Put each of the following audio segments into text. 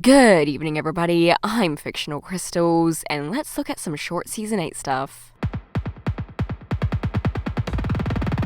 Good evening, everybody. I'm Fictional Crystals, and let's look at some short Season 8 stuff.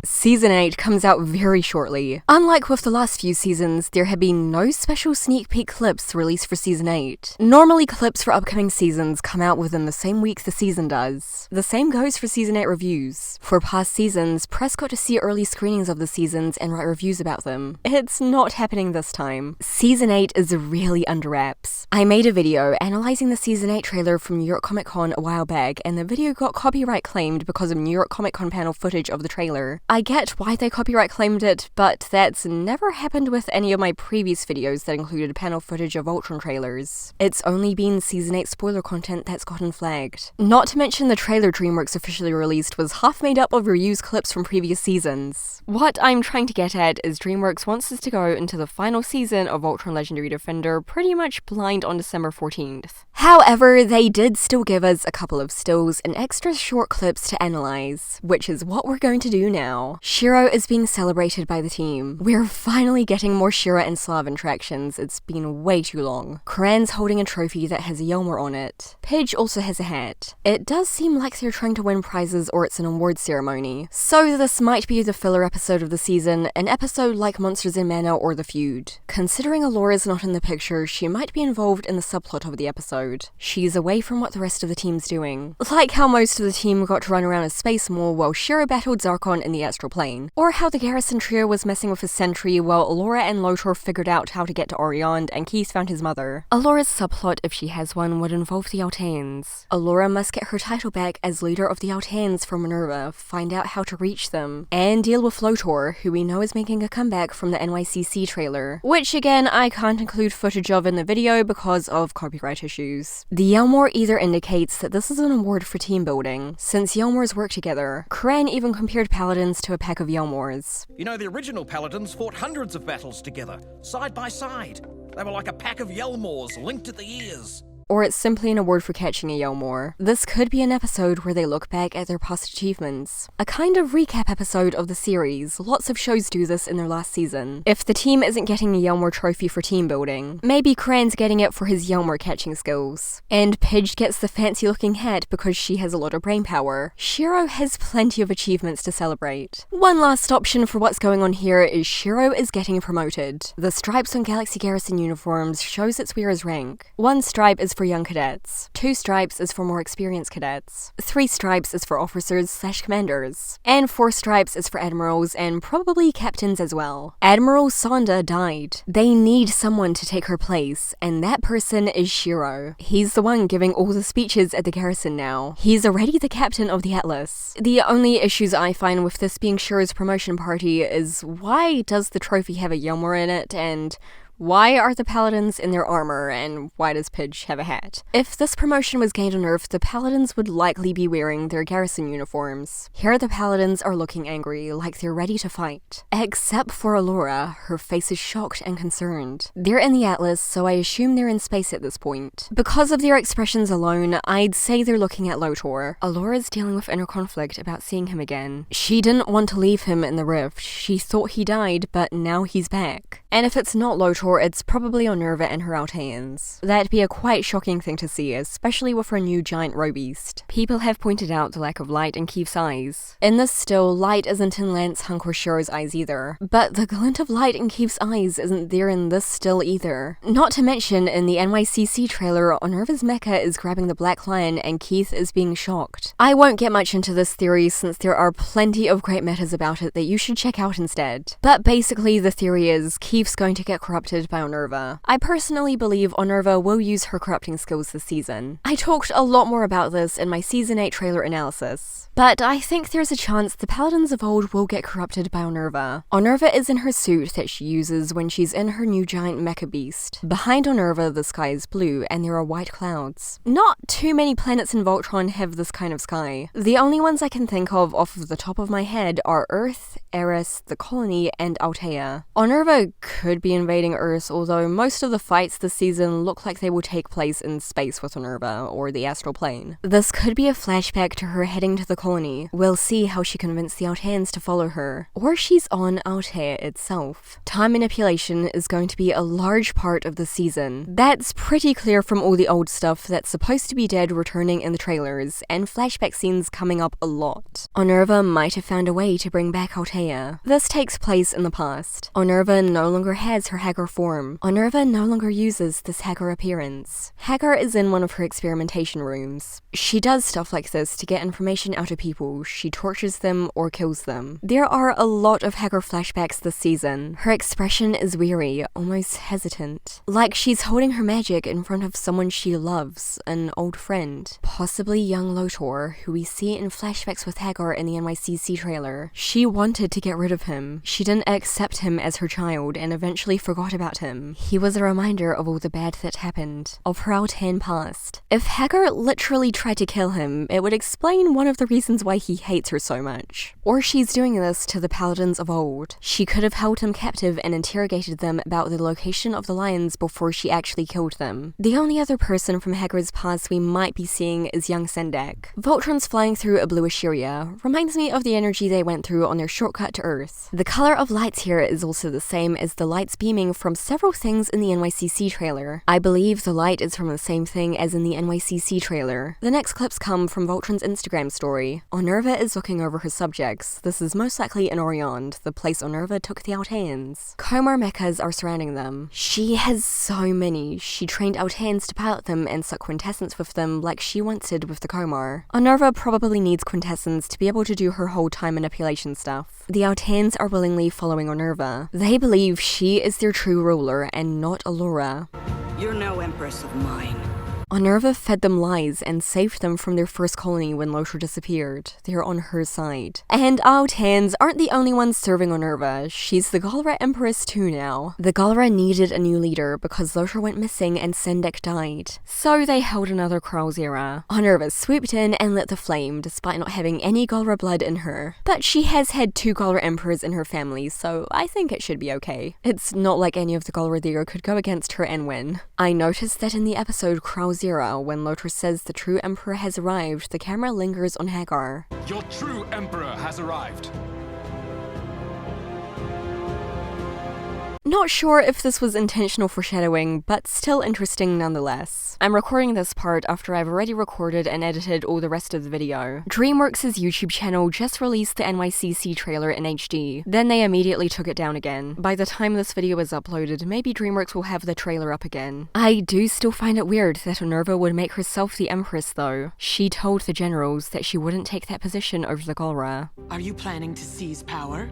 Season 8 comes out very shortly. Unlike with the last few seasons, there have been no special sneak peek clips released for Season 8. Normally, clips for upcoming seasons come out within the same week the season does. The same goes for Season 8 reviews. For past seasons, press got to see early screenings of the seasons and write reviews about them. It's not happening this time. Season 8 is really under wraps. I made a video analyzing the Season 8 trailer from New York Comic Con a while back, and the video got copyright claimed because of New York Comic Con panel footage of the trailer. I get why they copyright claimed it, but that's never happened with any of my previous videos that included panel footage of Voltron trailers. It's only been Season 8 spoiler content that's gotten flagged. Not to mention the trailer Dreamworks officially released was half made up of reused clips from previous seasons. What I'm trying to get at is Dreamworks wants us to go into the final season of Voltron Legendary Defender pretty much blind on December 14th. However, they did still give us a couple of stills and extra short clips to analyze, which is what we're going to do now. Shiro is being celebrated by the team. We're finally getting more Shiro and Slav interactions. It's been way too long. Coran's holding a trophy that has a Yelmore on it. Pidge also has a hat. It does seem like they're trying to win prizes or it's an award ceremony. So this might be the filler episode of the season, an episode like Monsters in Mana or The Feud. Considering Allura's not in the picture, she might be involved in the subplot of the episode. She's away from what the rest of the team's doing. Like how most of the team got to run around a space mall while Shiro battled Zarkon in the astral plane. Or how the Garrison trio was messing with a sentry while Allura and Lotor figured out how to get to Orion and Keith found his mother. Allura's subplot, if she has one, would involve the Alteans. Allura must get her title back as leader of the Alteans from Honerva, find out how to reach them, and deal with Lotor, who we know is making a comeback from the NYCC trailer. Which again, I can't include footage of in the video because of copyright issues. The Yelmore either indicates that this is an award for team building, since Yelmores work together. Coran even compared Paladins to a pack of Yelmores. You know, the original Paladins fought hundreds of battles together, side by side. They were like a pack of Yelmores linked at the ears. Or it's simply an award for catching a Yelmore. This could be an episode where they look back at their past achievements. A kind of recap episode of the series. Lots of shows do this in their last season. If the team isn't getting a Yelmore trophy for team building, maybe Coran's getting it for his Yelmore catching skills. And Pidge gets the fancy looking hat because she has a lot of brain power. Shiro has plenty of achievements to celebrate. One last option for what's going on here is Shiro is getting promoted. The stripes on Galaxy Garrison uniforms shows its wearer's rank. One stripe is for young cadets, 2 stripes is for more experienced cadets, 3 stripes is for officers/commanders, and 4 stripes is for admirals and probably captains as well. Admiral Sonda died. They need someone to take her place, and that person is Shiro. He's the one giving all the speeches at the garrison now. He's already the captain of the Atlas. The only issues I find with this being Shiro's promotion party is why does the trophy have a Yelmore in it, and why are the Paladins in their armor, and why does Pidge have a hat? If this promotion was gained on Earth, the Paladins would likely be wearing their garrison uniforms. Here the Paladins are looking angry, like they're ready to fight. Except for Allura, her face is shocked and concerned. They're in the Atlas, so I assume they're in space at this point. Because of their expressions alone, I'd say they're looking at Lotor. Allura's dealing with inner conflict about seeing him again. She didn't want to leave him in the rift. She thought he died, but now he's back. And if it's not Lotor, it's probably Honerva and her Alteans. That'd be a quite shocking thing to see, especially with her new giant robeast. People have pointed out the lack of light in Keith's eyes. In this still, light isn't in Lance, Hunk, or Shiro's eyes either. But the glint of light in Keith's eyes isn't there in this still either. Not to mention, in the NYCC trailer, Honerva's mecha is grabbing the Black Lion and Keith is being shocked. I won't get much into this theory since there are plenty of great metas about it that you should check out instead. But basically the theory is Keith's going to get corrupted by Honerva. I personally believe Honerva will use her corrupting skills this season. I talked a lot more about this in my Season 8 trailer analysis. But I think there's a chance the Paladins of old will get corrupted by Honerva. Honerva is in her suit that she uses when she's in her new giant mecha beast. Behind Honerva, the sky is blue and there are white clouds. Not too many planets in Voltron have this kind of sky. The only ones I can think of off of the top of my head are Earth, Eris, the Colony, and Altea. Honerva could be invading Earth, although most of the fights this season look like they will take place in space with Honerva, or the astral plane. This could be a flashback to her heading to the colony. We'll see how she convinced the Alteans to follow her, or she's on Altea itself. Time manipulation is going to be a large part of the season. That's pretty clear from all the old stuff that's supposed to be dead returning in the trailers, and flashback scenes coming up a lot. Honerva might have found a way to bring back Altea. This takes place in the past. Honerva no longer has her Hagar form. Honerva no longer uses this Hagar appearance. Hagar is in one of her experimentation rooms. She does stuff like this to get information out of people. She tortures them or kills them. There are a lot of Hagar flashbacks this season. Her expression is weary, almost hesitant. Like she's holding her magic in front of someone she loves, an old friend. Possibly young Lotor, who we see in flashbacks with Hagar in the NYCC trailer. She wanted to get rid of him. She didn't accept him as her child and eventually forgot about him. He was a reminder of all the bad that happened, of her Altean past. If Hagar literally tried to kill him, it would explain one of the reasons why he hates her so much. Or she's doing this to the paladins of old. She could have held him captive and interrogated them about the location of the lions before she actually killed them. The only other person from Hagar's past we might be seeing is young Sendak. Voltron's flying through a bluish area reminds me of the energy they went through on their shortcut to Earth. The color of lights here is also the same as the lights beaming from several things in the NYCC trailer. I believe the light is from the same thing as in the NYCC trailer. The next clips come from Voltron's Instagram story. Honerva is looking over her subjects. This is most likely in Oriond, the place Honerva took the Alteans. Comar mechas are surrounding them. She has so many. She trained Alteans to pilot them and suck quintessence with them like she once did with the Comar. Honerva probably needs quintessence to be able to do her whole time manipulation stuff. The Alteans are willingly following Honerva. They believe she is their true ruler and not Allura. You're no empress of mine. Honerva fed them lies and saved them from their first colony when Lotor disappeared. They're on her side. And Alteans aren't the only ones serving Honerva. She's the Galra Empress too now. The Galra needed a new leader because Lotor went missing and Sendak died. So they held another Kral's era. Honerva swooped in and lit the flame despite not having any Galra blood in her. But she has had 2 Galra Emperors in her family, so I think it should be okay. It's not like any of the Galra there could go against her and win. I noticed that in the episode Kral's era, when Lotor says the true Emperor has arrived, the camera lingers on Hagar. Your true Emperor has arrived. Not sure if this was intentional foreshadowing, but still interesting nonetheless. I'm recording this part after I've already recorded and edited all the rest of the video. Dreamworks' YouTube channel just released the NYCC trailer in HD, then they immediately took it down again. By the time this video is uploaded, maybe Dreamworks will have the trailer up again. I do still find it weird that Honerva would make herself the Empress though. She told the generals that she wouldn't take that position over the Galra. Are you planning to seize power?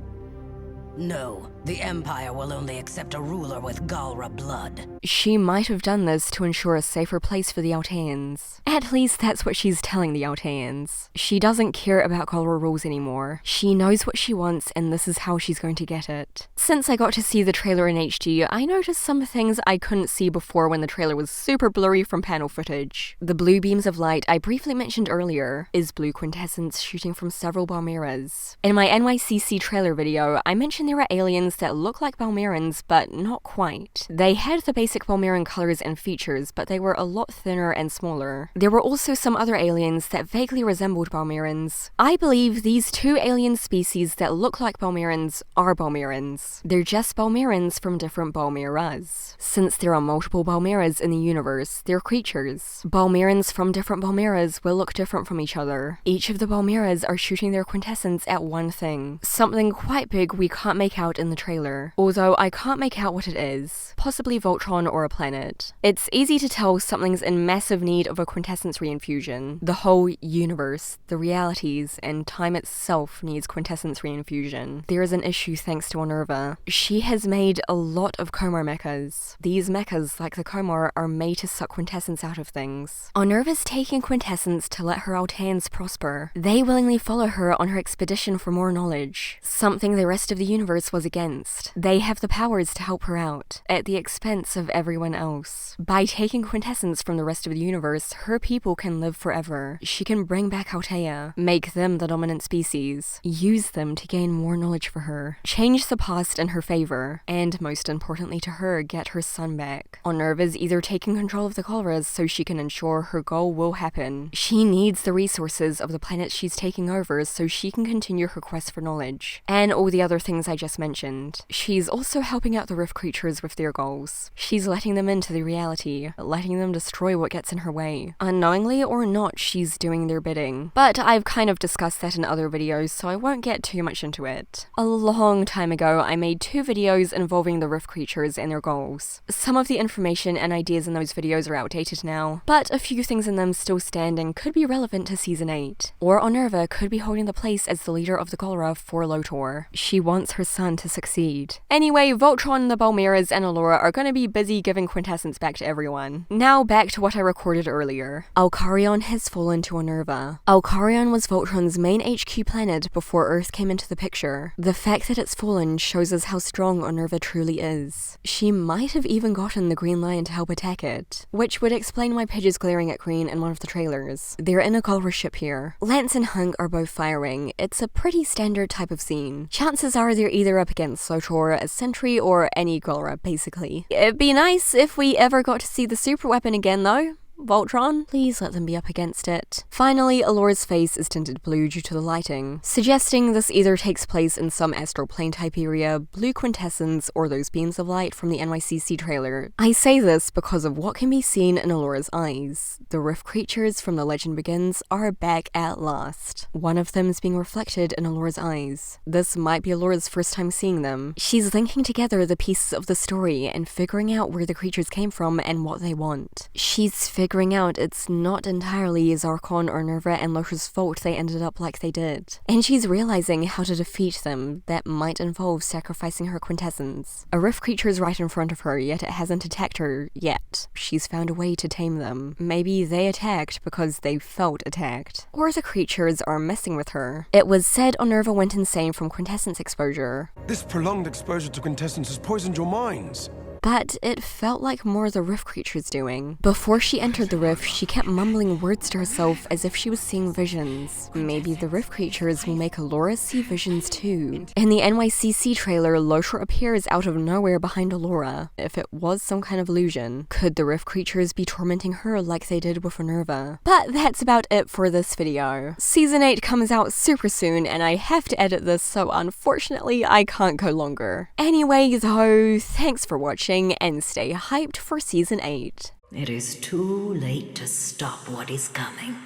No, the Empire will only accept a ruler with Galra blood. She might have done this to ensure a safer place for the Alteans. At least that's what she's telling the Alteans. She doesn't care about Galra rules anymore. She knows what she wants and this is how she's going to get it. Since I got to see the trailer in HD, I noticed some things I couldn't see before when the trailer was super blurry from panel footage. The blue beams of light I briefly mentioned earlier is blue quintessence shooting from several Balmeras. In my NYCC trailer video, I mentioned there are aliens that look like Balmerans, but not quite. They had the basic Balmeran colors and features, but they were a lot thinner and smaller. There were also some other aliens that vaguely resembled Balmerans. I believe these 2 alien species that look like Balmerans are Balmerans. They're just Balmerans from different Balmeras. Since there are multiple Balmeras in the universe, they're creatures. Balmerans from different Balmeras will look different from each other. Each of the Balmeras are shooting their quintessence at one thing. Something quite big we can't make out in the trailer, although I can't make out what it is. Possibly Voltron or a planet. It's easy to tell something's in massive need of a quintessence reinfusion. The whole universe, the realities, and time itself needs quintessence reinfusion. There is an issue thanks to Honerva. She has made a lot of Comar mechas. These mechas, like the Comar, are made to suck quintessence out of things. Honerva's taking quintessence to let her Alteans prosper. They willingly follow her on her expedition for more knowledge, something the rest of the universe was against. against. They have the powers to help her out, at the expense of everyone else. By taking quintessence from the rest of the universe, her people can live forever. She can bring back Altea, make them the dominant species, use them to gain more knowledge for her, change the past in her favor, and most importantly to her, get her son back. Honerva's either taking control of the Galras so she can ensure her goal will happen. She needs the resources of the planets she's taking over so she can continue her quest for knowledge, and all the other things I just mentioned. She's also helping out the Rift creatures with their goals. She's letting them into the reality, letting them destroy what gets in her way. Unknowingly or not, she's doing their bidding. But I've kind of discussed that in other videos, so I won't get too much into it. A long time ago, I made 2 videos involving the Rift creatures and their goals. Some of the information and ideas in those videos are outdated now, but a few things in them still stand and could be relevant to Season 8. Or Honerva could be holding the place as the leader of the Galra for Lotor. She wants her son to succeed. Anyway, Voltron, the Balmeras, and Allura are going to be busy giving quintessence back to everyone. Now back to what I recorded earlier. Olkarion has fallen to Honerva. Olkarion was Voltron's main HQ planet before Earth came into the picture. The fact that it's fallen shows us how strong Honerva truly is. She might have even gotten the Green Lion to help attack it, which would explain why Pidge is glaring at Green in one of the trailers. They're in a Galra ship here. Lance and Hunk are both firing. It's a pretty standard type of scene. Chances are they're either up against Lotor, a sentry, or any Galra, basically. It'd be nice if we ever got to see the super weapon again, though. Voltron, please let them be up against it. Finally, Allura's face is tinted blue due to the lighting, suggesting this either takes place in some astral plane type area, blue quintessence, or those beams of light from the NYCC trailer. I say this because of what can be seen in Allura's eyes. The Rift creatures from The Legend Begins are back at last. One of them is being reflected in Allura's eyes. This might be Allura's first time seeing them. She's linking together the pieces of the story and figuring out where the creatures came from and what they want. She's figuring out it's not entirely Zarkon or Honerva and Lotor's fault they ended up like they did. And she's realizing how to defeat them. That might involve sacrificing her quintessence. A Rift creature is right in front of her, yet it hasn't attacked her yet. She's found a way to tame them. Maybe they attacked because they felt attacked. Or the creatures are messing with her. It was said Honerva went insane from quintessence exposure. This prolonged exposure to quintessence has poisoned your minds. But it felt like more the Rift creatures doing. Before she entered the Rift, she kept mumbling words to herself as if she was seeing visions. Maybe the Rift creatures will make Allura see visions too. In the NYCC trailer, Lotor appears out of nowhere behind Allura. If it was some kind of illusion, could the Rift creatures be tormenting her like they did with Honerva? But that's about it for this video. Season 8 comes out super soon and I have to edit this, so unfortunately I can't go longer. Anyway though, thanks for watching and stay hyped for Season 8. It is too late to stop what is coming.